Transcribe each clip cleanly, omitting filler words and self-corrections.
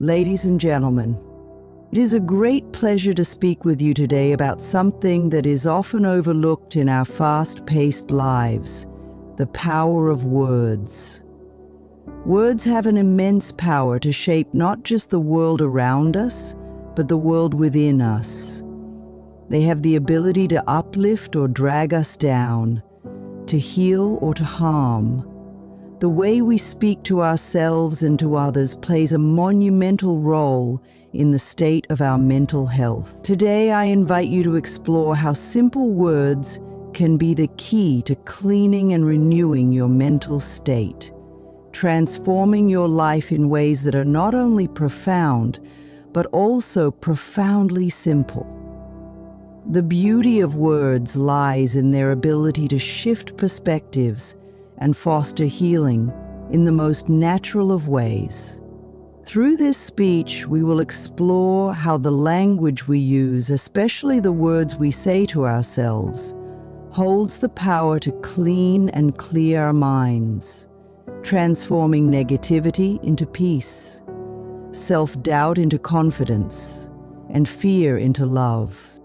Ladies and gentlemen, it is a great pleasure to speak with you today about something that is often overlooked in our fast-paced lives, the power of words. Words have an immense power to shape not just the world around us, but the world within us. They have the ability to uplift or drag us down, to heal or to harm. The way we speak to ourselves and to others plays a monumental role in the state of our mental health. Today, I invite you to explore how simple words can be the key to cleaning and renewing your mental state, transforming your life in ways that are not only profound, but also profoundly simple. The beauty of words lies in their ability to shift perspectives and foster healing in the most natural of ways. Through this speech, we will explore how the language we use, especially the words we say to ourselves, holds the power to clean and clear our minds, transforming negativity into peace, self-doubt into confidence, and fear into love.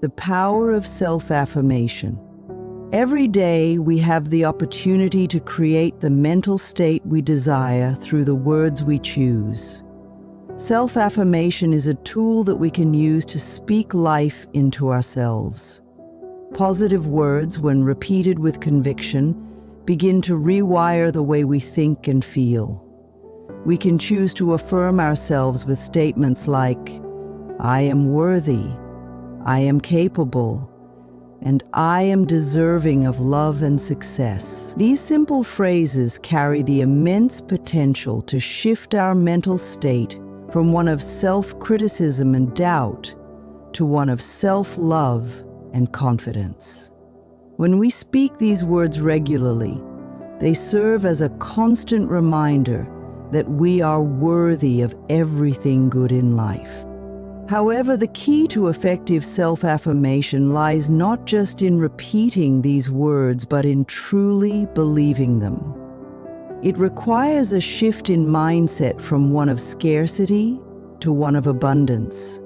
The power of self-affirmation. Every day, we have the opportunity to create the mental state we desire through the words we choose. Self-affirmation is a tool that we can use to speak life into ourselves. Positive words, when repeated with conviction, begin to rewire the way we think and feel. We can choose to affirm ourselves with statements like, "I am worthy," "I am capable," and "I am deserving of love and success." These simple phrases carry the immense potential to shift our mental state from one of self-criticism and doubt to one of self-love and confidence. When we speak these words regularly, they serve as a constant reminder that we are worthy of everything good in life. However, the key to effective self-affirmation lies not just in repeating these words, but in truly believing them. It requires a shift in mindset from one of scarcity to one of abundance,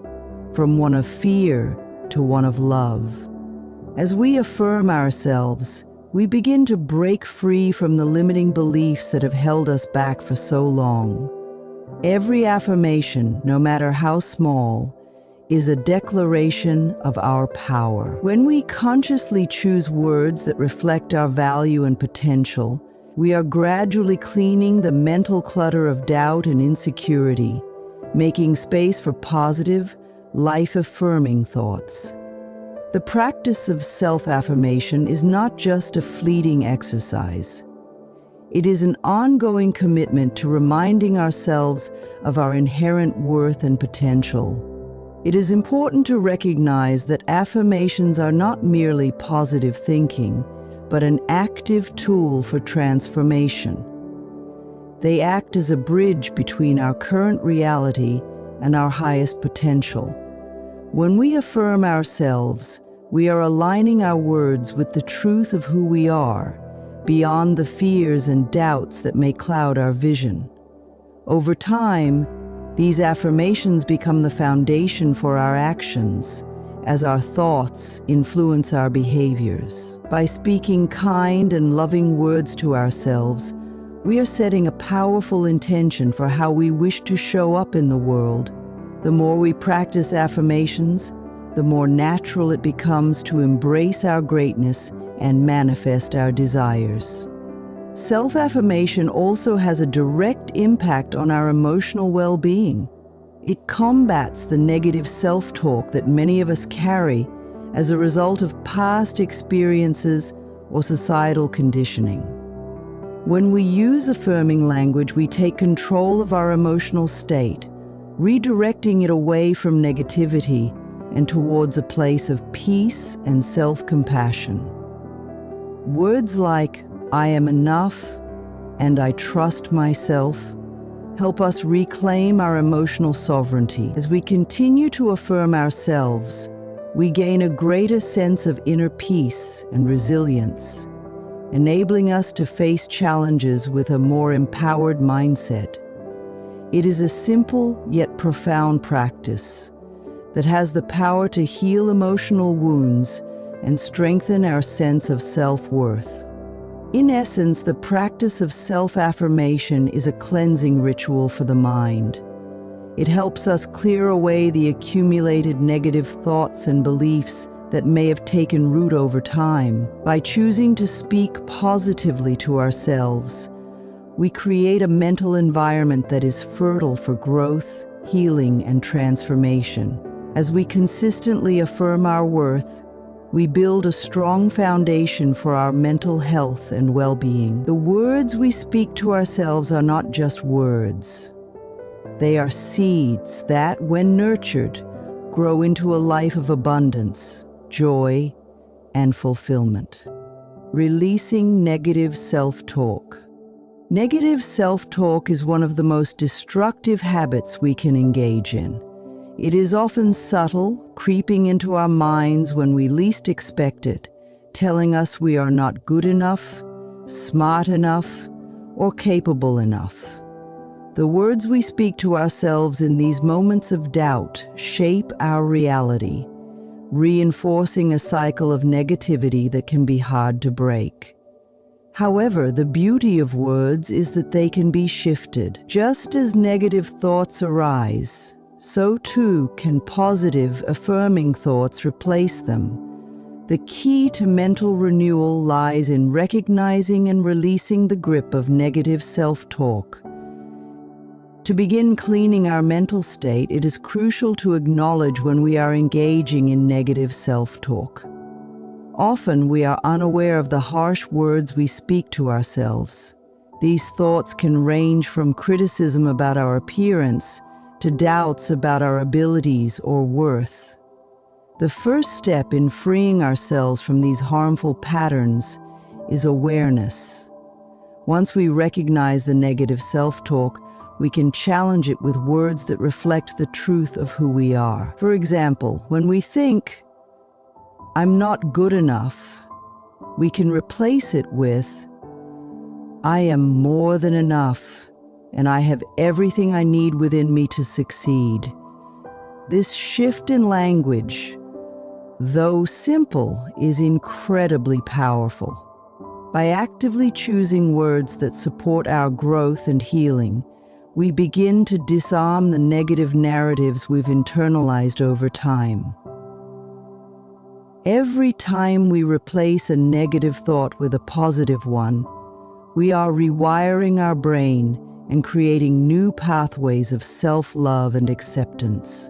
from one of fear to one of love. As we affirm ourselves, we begin to break free from the limiting beliefs that have held us back for so long. Every affirmation, no matter how small, is a declaration of our power. When we consciously choose words that reflect our value and potential, we are gradually cleaning the mental clutter of doubt and insecurity, making space for positive, life-affirming thoughts. The practice of self-affirmation is not just a fleeting exercise. It is an ongoing commitment to reminding ourselves of our inherent worth and potential. It is important to recognize that affirmations are not merely positive thinking, but an active tool for transformation. They act as a bridge between our current reality and our highest potential. When we affirm ourselves, we are aligning our words with the truth of who we are, beyond the fears and doubts that may cloud our vision. Over time, these affirmations become the foundation for our actions, as our thoughts influence our behaviors. By speaking kind and loving words to ourselves, we are setting a powerful intention for how we wish to show up in the world. The more we practice affirmations, the more natural it becomes to embrace our greatness and manifest our desires. Self-affirmation also has a direct impact on our emotional well-being. It combats the negative self-talk that many of us carry as a result of past experiences or societal conditioning. When we use affirming language, we take control of our emotional state, redirecting it away from negativity and towards a place of peace and self-compassion. Words like, "I am enough," and "I trust myself," help us reclaim our emotional sovereignty. As we continue to affirm ourselves, we gain a greater sense of inner peace and resilience, enabling us to face challenges with a more empowered mindset. It is a simple yet profound practice that has the power to heal emotional wounds and strengthen our sense of self-worth. In essence, the practice of self-affirmation is a cleansing ritual for the mind. It helps us clear away the accumulated negative thoughts and beliefs that may have taken root over time. By choosing to speak positively to ourselves, we create a mental environment that is fertile for growth, healing, and transformation. As we consistently affirm our worth, we build a strong foundation for our mental health and well-being. The words we speak to ourselves are not just words. They are seeds that, when nurtured, grow into a life of abundance, joy, and fulfillment. Releasing negative self-talk. Negative self-talk is one of the most destructive habits we can engage in. It is often subtle, creeping into our minds when we least expect it, telling us we are not good enough, smart enough, or capable enough. The words we speak to ourselves in these moments of doubt shape our reality, reinforcing a cycle of negativity that can be hard to break. However, the beauty of words is that they can be shifted. Just as negative thoughts arise, so too can positive, affirming thoughts replace them. The key to mental renewal lies in recognizing and releasing the grip of negative self-talk. To begin cleaning our mental state, it is crucial to acknowledge when we are engaging in negative self-talk. Often we are unaware of the harsh words we speak to ourselves. These thoughts can range from criticism about our appearance to doubts about our abilities or worth. The first step in freeing ourselves from these harmful patterns is awareness. Once we recognize the negative self-talk, we can challenge it with words that reflect the truth of who we are. For example, when we think, "I'm not good enough," we can replace it with, "I am more than enough, and I have everything I need within me to succeed." This shift in language, though simple, is incredibly powerful. By actively choosing words that support our growth and healing, we begin to disarm the negative narratives we've internalized over time. Every time we replace a negative thought with a positive one, we are rewiring our brain and creating new pathways of self-love and acceptance.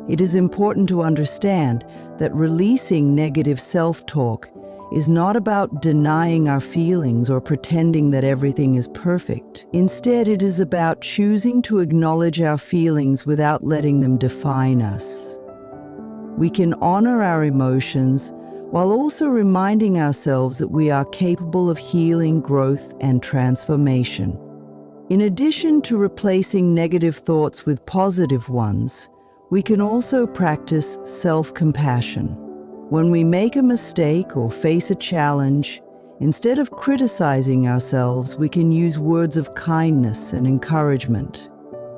It is important to understand that releasing negative self-talk is not about denying our feelings or pretending that everything is perfect. Instead, it is about choosing to acknowledge our feelings without letting them define us. We can honor our emotions while also reminding ourselves that we are capable of healing, growth, and transformation. In addition to replacing negative thoughts with positive ones, we can also practice self-compassion. When we make a mistake or face a challenge, instead of criticizing ourselves, we can use words of kindness and encouragement.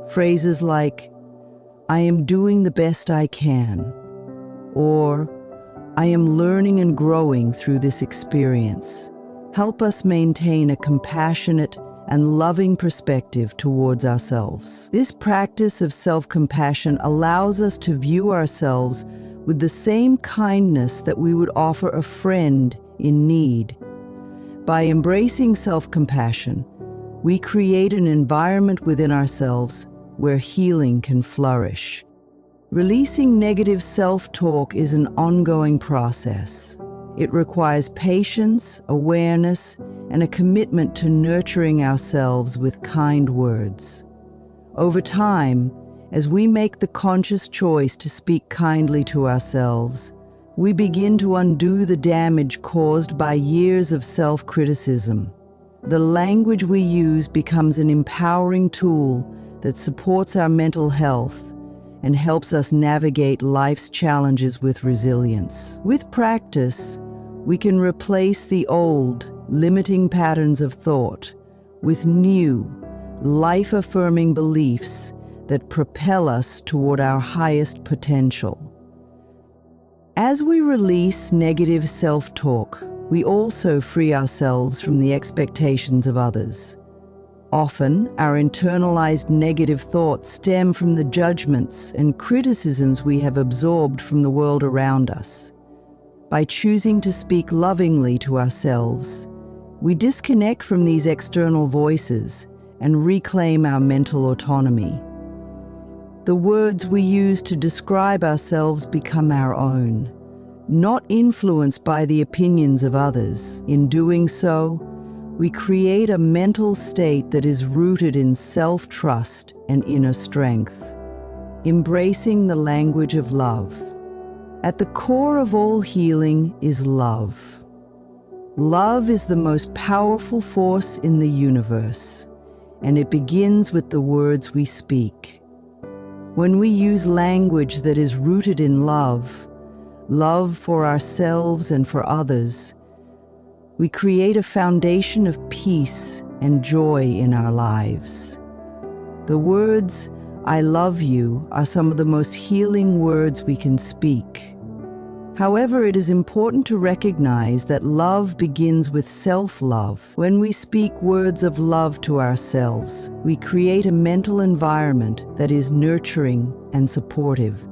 Phrases like, "I am doing the best I can," or "I am learning and growing through this experience," help us maintain a compassionate and loving perspective towards ourselves. This practice of self-compassion allows us to view ourselves with the same kindness that we would offer a friend in need. By embracing self-compassion, we create an environment within ourselves where healing can flourish. Releasing negative self-talk is an ongoing process. It requires patience, awareness, and a commitment to nurturing ourselves with kind words. Over time, as we make the conscious choice to speak kindly to ourselves, we begin to undo the damage caused by years of self-criticism. The language we use becomes an empowering tool that supports our mental health and helps us navigate life's challenges with resilience. With practice, we can replace the old, limiting patterns of thought with new, life-affirming beliefs that propel us toward our highest potential. As we release negative self-talk, we also free ourselves from the expectations of others. Often, our internalized negative thoughts stem from the judgments and criticisms we have absorbed from the world around us. By choosing to speak lovingly to ourselves, we disconnect from these external voices and reclaim our mental autonomy. The words we use to describe ourselves become our own, not influenced by the opinions of others. In doing so, we create a mental state that is rooted in self-trust and inner strength. Embracing the language of love. At the core of all healing is love. Love is the most powerful force in the universe, and it begins with the words we speak. When we use language that is rooted in love for ourselves and for others, we create a foundation of peace and joy in our lives. The words, "I love you," are some of the most healing words we can speak. However, it is important to recognize that love begins with self-love. When we speak words of love to ourselves, we create a mental environment that is nurturing and supportive.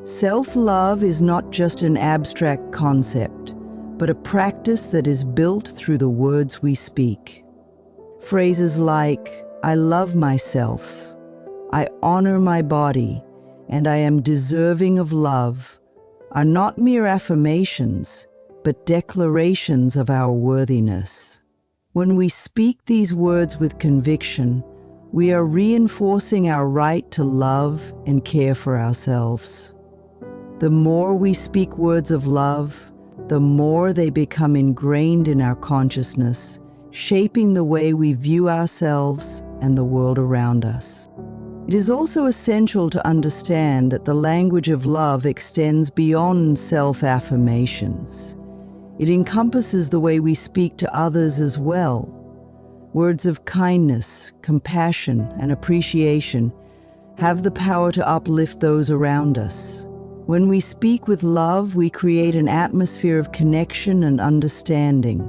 Self-love is not just an abstract concept, but a practice that is built through the words we speak. Phrases like, "I love myself," "I honor my body," and "I am deserving of love" are not mere affirmations, but declarations of our worthiness. When we speak these words with conviction, we are reinforcing our right to love and care for ourselves. The more we speak words of love, the more they become ingrained in our consciousness, shaping the way we view ourselves and the world around us. It is also essential to understand that the language of love extends beyond self-affirmations. It encompasses the way we speak to others as well. Words of kindness, compassion, and appreciation have the power to uplift those around us. When we speak with love, we create an atmosphere of connection and understanding.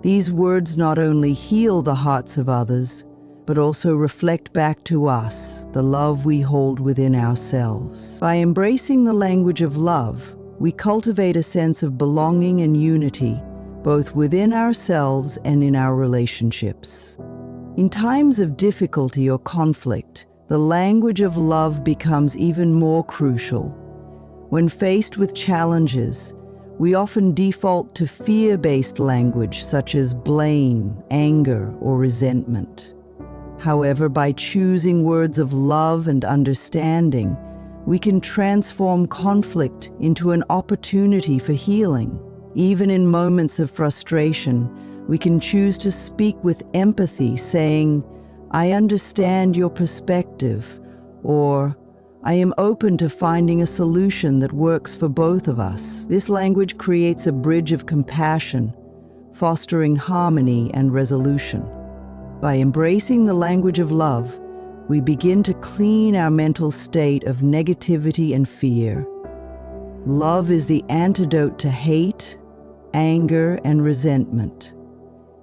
These words not only heal the hearts of others, but also reflect back to us the love we hold within ourselves. By embracing the language of love, we cultivate a sense of belonging and unity, both within ourselves and in our relationships. In times of difficulty or conflict, the language of love becomes even more crucial. When faced with challenges, we often default to fear-based language such as blame, anger, or resentment. However, by choosing words of love and understanding, we can transform conflict into an opportunity for healing. Even in moments of frustration, we can choose to speak with empathy, saying, "I understand your perspective," or "I am open to finding a solution that works for both of us." This language creates a bridge of compassion, fostering harmony and resolution. By embracing the language of love, we begin to clean our mental state of negativity and fear. Love is the antidote to hate, anger, and resentment.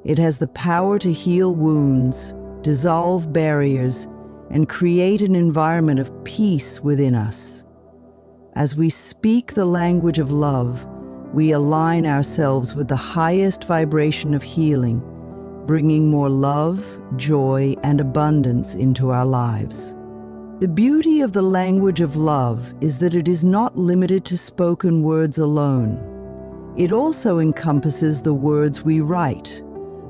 It has the power to heal wounds, dissolve barriers, and create an environment of peace within us. As we speak the language of love, we align ourselves with the highest vibration of healing, bringing more love, joy, and abundance into our lives. The beauty of the language of love is that it is not limited to spoken words alone. It also encompasses the words we write,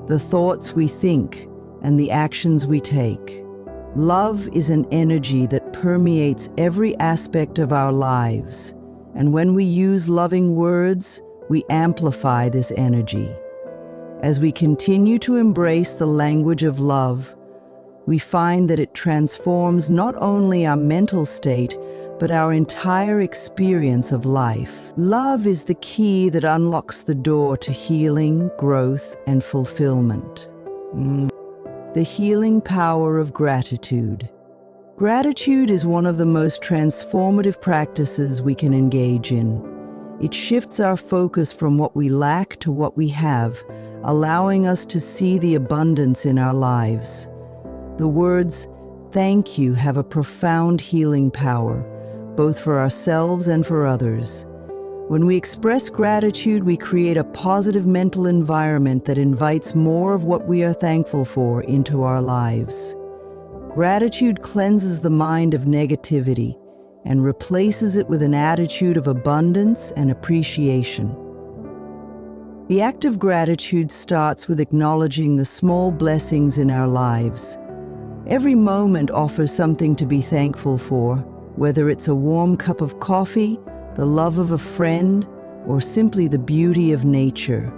the thoughts we think, and the actions we take. Love is an energy that permeates every aspect of our lives, and when we use loving words, we amplify this energy. As we continue to embrace the language of love, we find that it transforms not only our mental state, but our entire experience of life. Love is the key that unlocks the door to healing, growth, and fulfillment. the healing power of gratitude. Gratitude is one of the most transformative practices we can engage in. It shifts our focus from what we lack to what we have, allowing us to see the abundance in our lives. The words, "thank you," have a profound healing power, both for ourselves and for others. When we express gratitude, we create a positive mental environment that invites more of what we are thankful for into our lives. Gratitude cleanses the mind of negativity and replaces it with an attitude of abundance and appreciation. The act of gratitude starts with acknowledging the small blessings in our lives. Every moment offers something to be thankful for, whether it's a warm cup of coffee, the love of a friend, or simply the beauty of nature.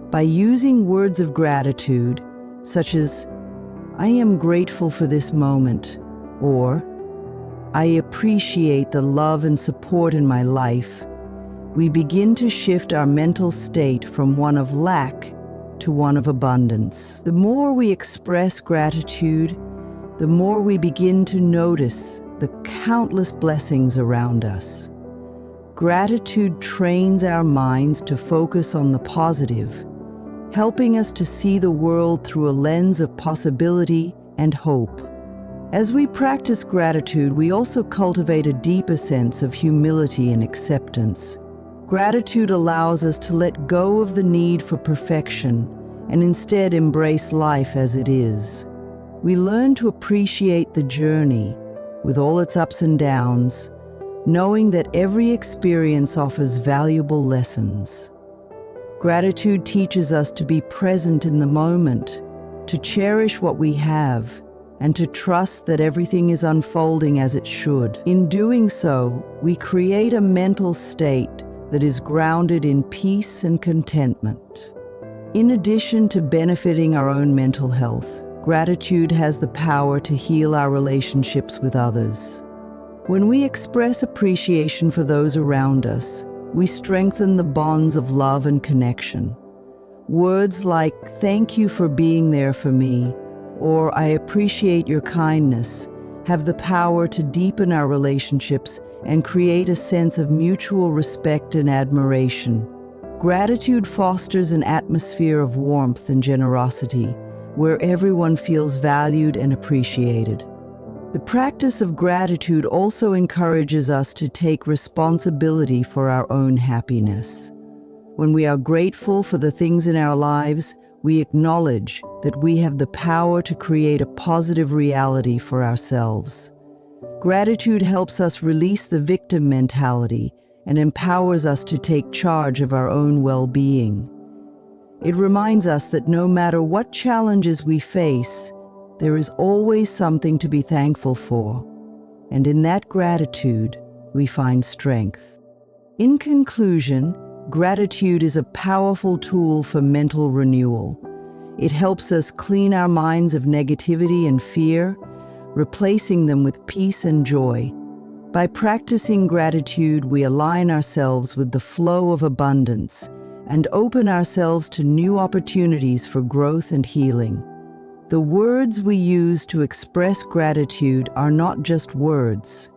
By using words of gratitude, such as, "I am grateful for this moment," or "I appreciate the love and support in my life," we begin to shift our mental state from one of lack to one of abundance. The more we express gratitude, the more we begin to notice the countless blessings around us. Gratitude trains our minds to focus on the positive, helping us to see the world through a lens of possibility and hope. As we practice gratitude, we also cultivate a deeper sense of humility and acceptance. Gratitude allows us to let go of the need for perfection and instead embrace life as it is. We learn to appreciate the journey, with all its ups and downs, knowing that every experience offers valuable lessons. Gratitude teaches us to be present in the moment, to cherish what we have, and to trust that everything is unfolding as it should. In doing so, we create a mental state that is grounded in peace and contentment. In addition to benefiting our own mental health, gratitude has the power to heal our relationships with others. When we express appreciation for those around us, we strengthen the bonds of love and connection. Words like, "Thank you for being there for me," or "I appreciate your kindness," have the power to deepen our relationships and create a sense of mutual respect and admiration. Gratitude fosters an atmosphere of warmth and generosity, where everyone feels valued and appreciated. The practice of gratitude also encourages us to take responsibility for our own happiness. When we are grateful for the things in our lives, we acknowledge that we have the power to create a positive reality for ourselves. Gratitude helps us release the victim mentality and empowers us to take charge of our own well-being. It reminds us that no matter what challenges we face, there is always something to be thankful for, and in that gratitude, we find strength. In conclusion, gratitude is a powerful tool for mental renewal. It helps us clean our minds of negativity and fear, replacing them with peace and joy. By practicing gratitude, we align ourselves with the flow of abundance and open ourselves to new opportunities for growth and healing. The words we use to express gratitude are not just words.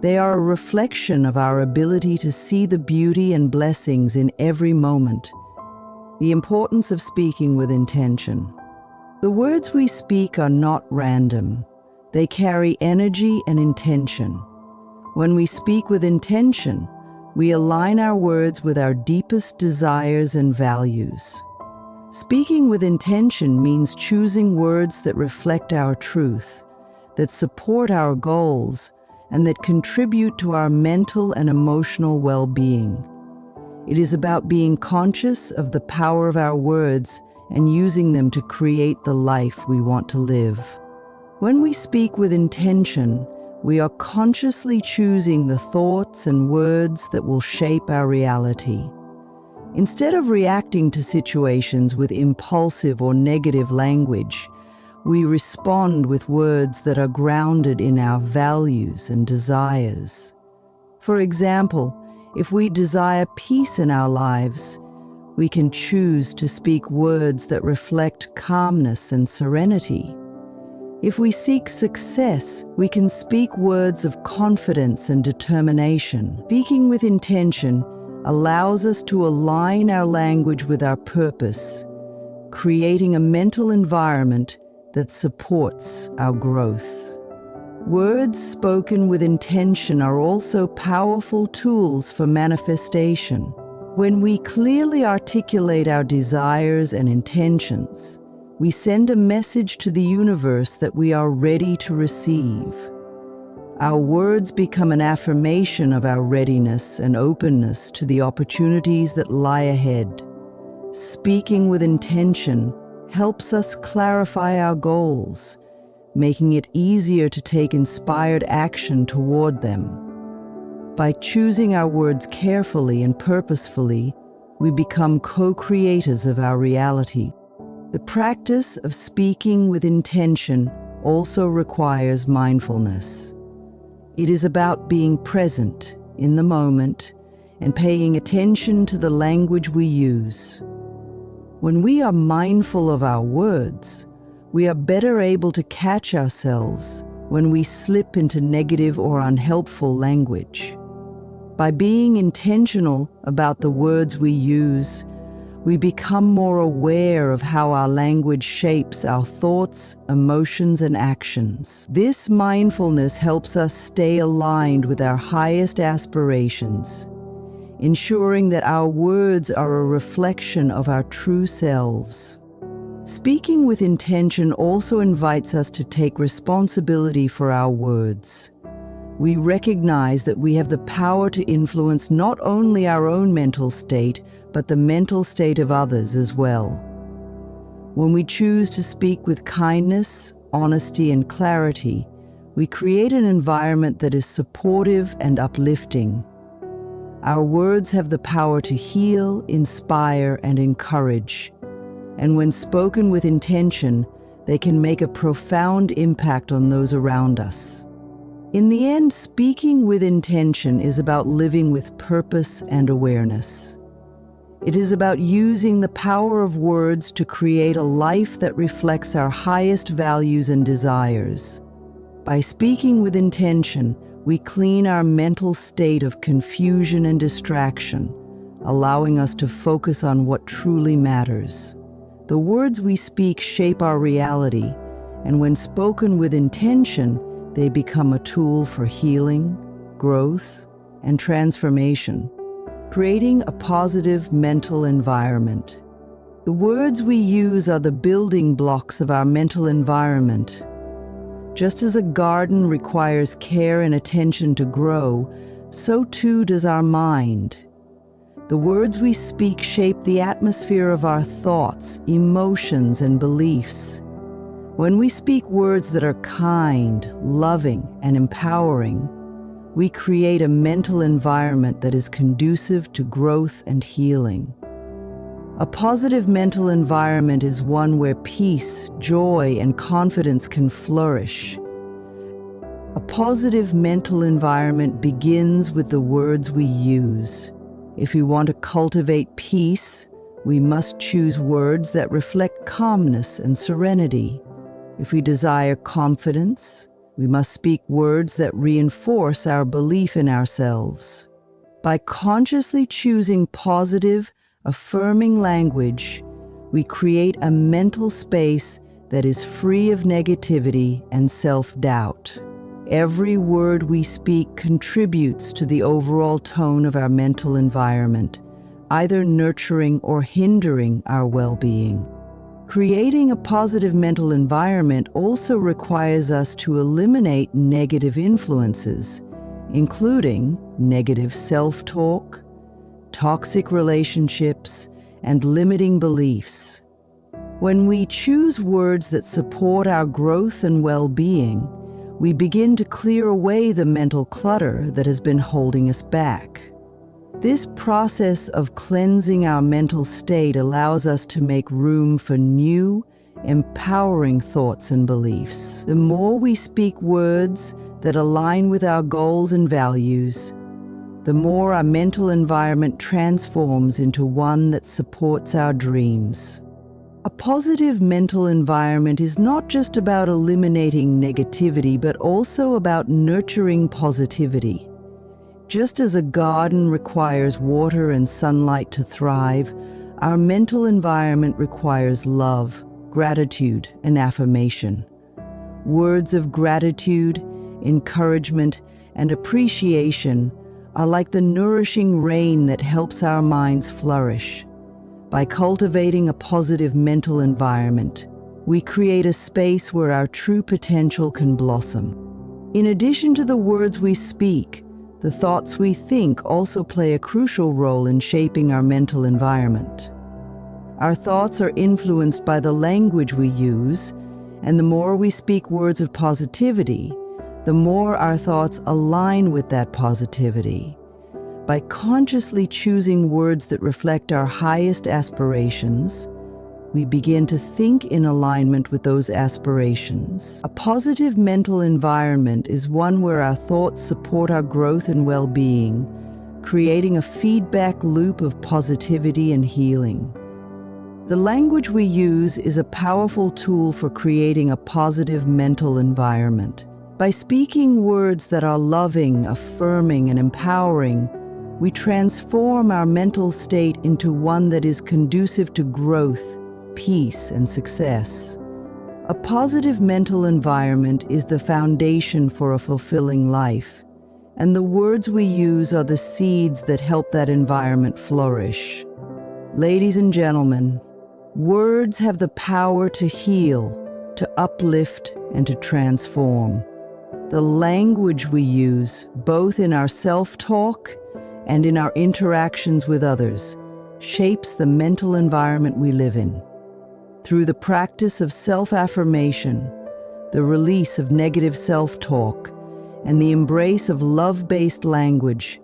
They are a reflection of our ability to see the beauty and blessings in every moment. The importance of speaking with intention. The words we speak are not random. They carry energy and intention. When we speak with intention, we align our words with our deepest desires and values. Speaking with intention means choosing words that reflect our truth, that support our goals, and that contribute to our mental and emotional well-being. It is about being conscious of the power of our words and using them to create the life we want to live. When we speak with intention, we are consciously choosing the thoughts and words that will shape our reality. Instead of reacting to situations with impulsive or negative language, we respond with words that are grounded in our values and desires. For example, if we desire peace in our lives, we can choose to speak words that reflect calmness and serenity. If we seek success, we can speak words of confidence and determination. Speaking with intention allows us to align our language with our purpose, creating a mental environment that supports our growth. Words spoken with intention are also powerful tools for manifestation. When we clearly articulate our desires and intentions, we send a message to the universe that we are ready to receive. Our words become an affirmation of our readiness and openness to the opportunities that lie ahead. Speaking with intention helps us clarify our goals, making it easier to take inspired action toward them. By choosing our words carefully and purposefully, we become co-creators of our reality. The practice of speaking with intention also requires mindfulness. It is about being present in the moment and paying attention to the language we use. When we are mindful of our words, we are better able to catch ourselves when we slip into negative or unhelpful language. By being intentional about the words we use, we become more aware of how our language shapes our thoughts, emotions, and actions. This mindfulness helps us stay aligned with our highest aspirations, ensuring that our words are a reflection of our true selves. Speaking with intention also invites us to take responsibility for our words. We recognize that we have the power to influence not only our own mental state, but the mental state of others as well. When we choose to speak with kindness, honesty, and clarity, we create an environment that is supportive and uplifting. Our words have the power to heal, inspire, and encourage. And when spoken with intention, they can make a profound impact on those around us. In the end, speaking with intention is about living with purpose and awareness. It is about using the power of words to create a life that reflects our highest values and desires. By speaking with intention, we clean our mental state of confusion and distraction, allowing us to focus on what truly matters. The words we speak shape our reality, and when spoken with intention, they become a tool for healing, growth, and transformation, creating a positive mental environment. The words we use are the building blocks of our mental environment. Just as a garden requires care and attention to grow, so too does our mind. The words we speak shape the atmosphere of our thoughts, emotions, and beliefs. When we speak words that are kind, loving, and empowering, we create a mental environment that is conducive to growth and healing. A positive mental environment is one where peace, joy, and confidence can flourish. A positive mental environment begins with the words we use. If we want to cultivate peace, we must choose words that reflect calmness and serenity. If we desire confidence, we must speak words that reinforce our belief in ourselves. By consciously choosing positive, affirming language, we create a mental space that is free of negativity and self-doubt. Every word we speak contributes to the overall tone of our mental environment, either nurturing or hindering our well-being. Creating a positive mental environment also requires us to eliminate negative influences, including negative self-talk, toxic relationships, and limiting beliefs. When we choose words that support our growth and well-being, we begin to clear away the mental clutter that has been holding us back. This process of cleansing our mental state allows us to make room for new, empowering thoughts and beliefs. The more we speak words that align with our goals and values, the more our mental environment transforms into one that supports our dreams. A positive mental environment is not just about eliminating negativity, but also about nurturing positivity. Just as a garden requires water and sunlight to thrive, our mental environment requires love, gratitude, and affirmation. Words of gratitude, encouragement, and appreciation are like the nourishing rain that helps our minds flourish. By cultivating a positive mental environment, we create a space where our true potential can blossom. In addition to the words we speak, the thoughts we think also play a crucial role in shaping our mental environment. Our thoughts are influenced by the language we use, and the more we speak words of positivity, the more our thoughts align with that positivity. By consciously choosing words that reflect our highest aspirations, we begin to think in alignment with those aspirations. A positive mental environment is one where our thoughts support our growth and well-being, creating a feedback loop of positivity and healing. The language we use is a powerful tool for creating a positive mental environment. By speaking words that are loving, affirming, and empowering, we transform our mental state into one that is conducive to growth, peace, and success. A positive mental environment is the foundation for a fulfilling life, and the words we use are the seeds that help that environment flourish. Ladies and gentlemen, words have the power to heal, to uplift, and to transform. The language we use, both in our self-talk and in our interactions with others, shapes the mental environment we live in. Through the practice of self-affirmation, the release of negative self-talk, and the embrace of love-based language,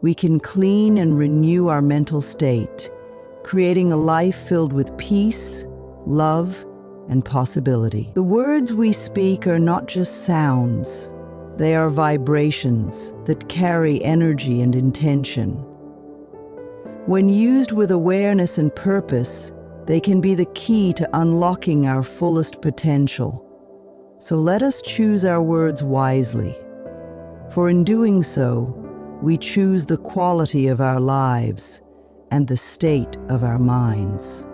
we can clean and renew our mental state, creating a life filled with peace, love, and possibility. The words we speak are not just sounds. They are vibrations that carry energy and intention. When used with awareness and purpose, they can be the key to unlocking our fullest potential. So let us choose our words wisely. For in doing so, we choose the quality of our lives and the state of our minds.